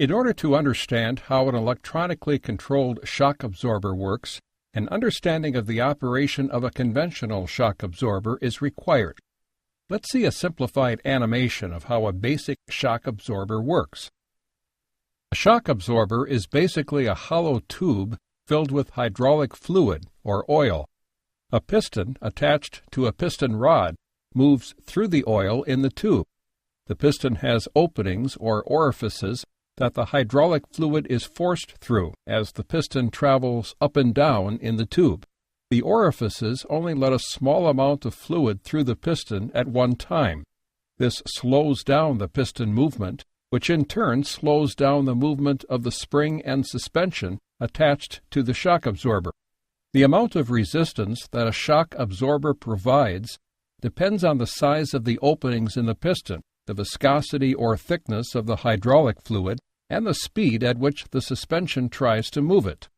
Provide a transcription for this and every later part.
In order to understand how an electronically controlled shock absorber works, an understanding of the operation of a conventional shock absorber is required. Let's see a simplified animation of how a basic shock absorber works. A shock absorber is basically a hollow tube filled with hydraulic fluid or oil. A piston attached to a piston rod moves through the oil in the tube. The piston has openings or orifices that the hydraulic fluid is forced through as the piston travels up and down in the tube. The orifices only let a small amount of fluid through the piston at one time. This slows down the piston movement, which in turn slows down the movement of the spring and suspension attached to the shock absorber. The amount of resistance that a shock absorber provides depends on the size of the openings in the piston, the viscosity or thickness of the hydraulic fluid, and the speed at which the suspension tries to move it.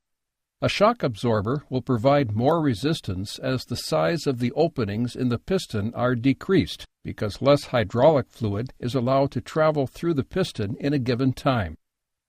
A shock absorber will provide more resistance as the size of the openings in the piston are decreased, because less hydraulic fluid is allowed to travel through the piston in a given time.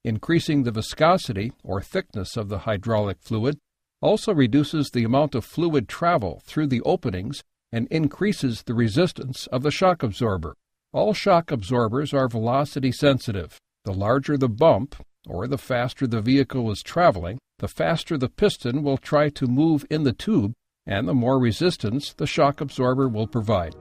Increasing the viscosity or thickness of the hydraulic fluid also reduces the amount of fluid travel through the openings and increases the resistance of the shock absorber. All shock absorbers are velocity sensitive. The larger the bump, or the faster the vehicle is traveling, the faster the piston will try to move in the tube, and the more resistance the shock absorber will provide.